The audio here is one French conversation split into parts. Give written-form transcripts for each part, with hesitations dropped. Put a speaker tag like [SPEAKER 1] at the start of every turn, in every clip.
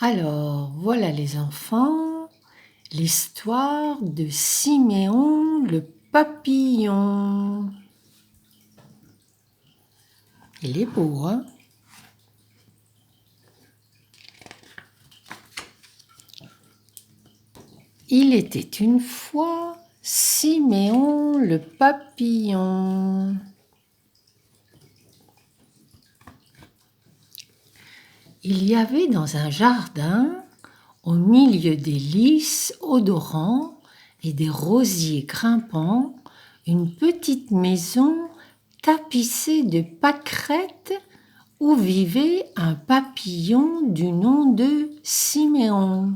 [SPEAKER 1] Alors, voilà les enfants, l'histoire de Siméon le papillon. Il est beau, hein? Il était une fois Siméon le papillon. Il y avait dans un jardin, au milieu des lys odorants et des rosiers grimpants, une petite maison tapissée de pâquerettes où vivait un papillon du nom de Siméon.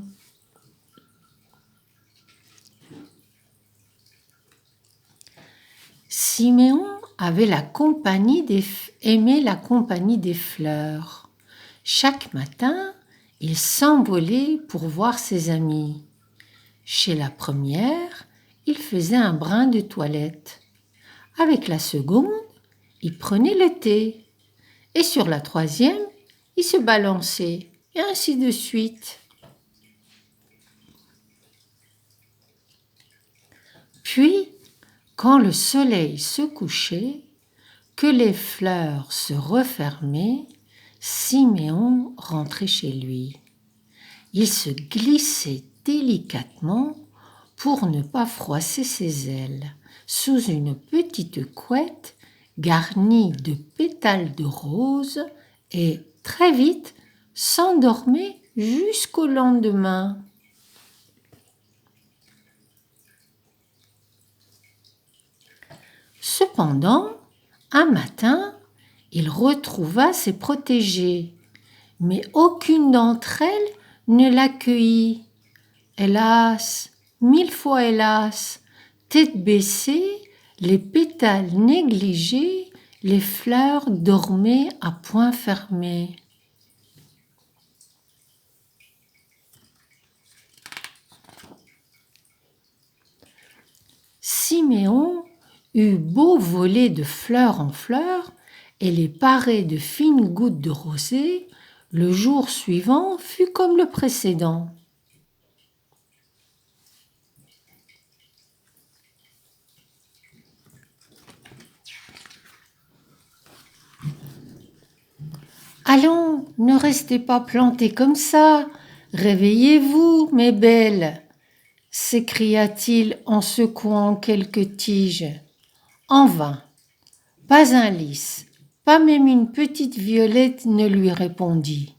[SPEAKER 1] Siméon aimait la compagnie des fleurs. Chaque matin, il s'envolait pour voir ses amis. Chez la première, il faisait un brin de toilette. Avec la seconde, il prenait le thé. Et sur la troisième, il se balançait, et ainsi de suite. Puis, quand le soleil se couchait, que les fleurs se refermaient, Siméon rentrait chez lui. Il se glissait délicatement pour ne pas froisser ses ailes sous une petite couette garnie de pétales de rose et très vite s'endormait jusqu'au lendemain. Cependant, un matin, il retrouva ses protégées, mais aucune d'entre elles ne l'accueillit. Hélas, 1000 fois hélas, tête baissée, les pétales négligés, les fleurs dormaient à poings fermés. Siméon eut beau voler de fleur en fleur et les parer de fines gouttes de rosée, le jour suivant fut comme le précédent. Allons, ne restez pas plantés comme ça, réveillez-vous, mes belles, s'écria-t-il en secouant quelques tiges. En vain, pas un lys, pas même une petite violette ne lui répondit.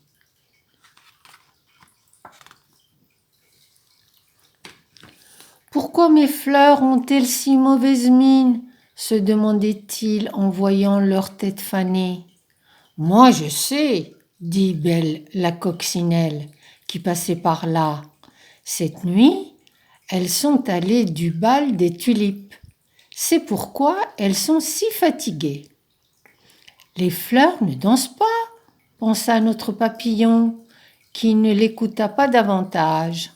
[SPEAKER 1] Pourquoi mes fleurs ont-elles si mauvaise mine se demandait-il en voyant leur tête fanée. Moi je sais, dit Belle la coccinelle, qui passait par là. Cette nuit, elles sont allées du bal des tulipes. C'est pourquoi elles sont si fatiguées. Les fleurs ne dansent pas, pensa notre papillon, qui ne l'écouta pas davantage.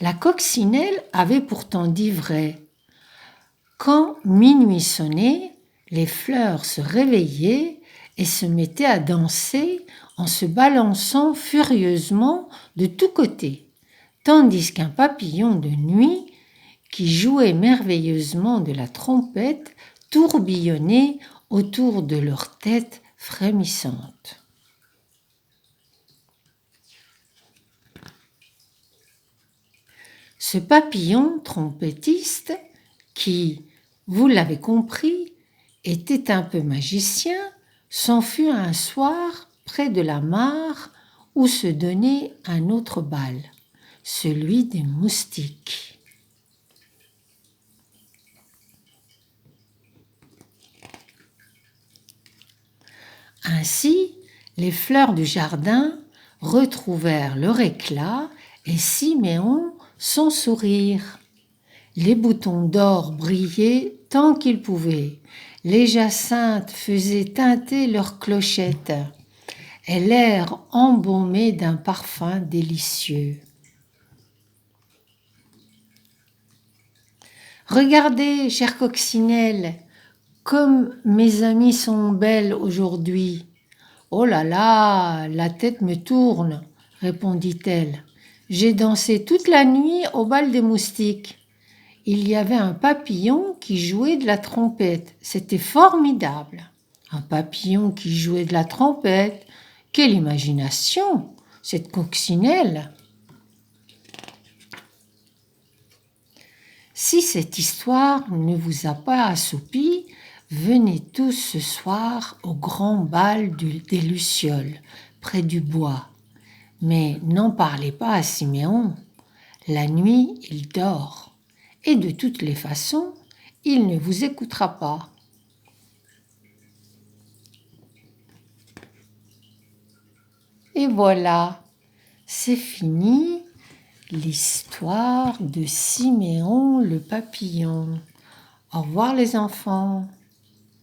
[SPEAKER 1] La coccinelle avait pourtant dit vrai. Quand minuit sonnait, les fleurs se réveillaient et se mettaient à danser en se balançant furieusement de tous côtés, tandis qu'un papillon de nuit, qui jouait merveilleusement de la trompette, tourbillonnait autour de leur tête frémissante. Ce papillon trompettiste, qui, vous l'avez compris, était un peu magicien, s'en fut un soir près de la mare où se donnait un autre bal, celui des moustiques. Ainsi, les fleurs du jardin retrouvèrent leur éclat et Siméon son sourire. Les boutons d'or brillaient tant qu'ils pouvaient. Les jacinthes faisaient tinter leurs clochettes et l'air embaumé d'un parfum délicieux. Regardez, chère coccinelle, Comme mes amies sont belles aujourd'hui. Oh là là, la tête me tourne, répondit-elle. J'ai dansé toute la nuit au bal des moustiques. Il y avait un papillon qui jouait de la trompette. C'était formidable. Un papillon qui jouait de la trompette. Quelle imagination, cette coccinelle. Si cette histoire ne vous a pas assoupi, venez tous ce soir au grand bal des Lucioles, près du bois. Mais n'en parlez pas à Siméon. La nuit, il dort. Et de toutes les façons, il ne vous écoutera pas. Et voilà, c'est fini l'histoire de Siméon le papillon. Au revoir les enfants.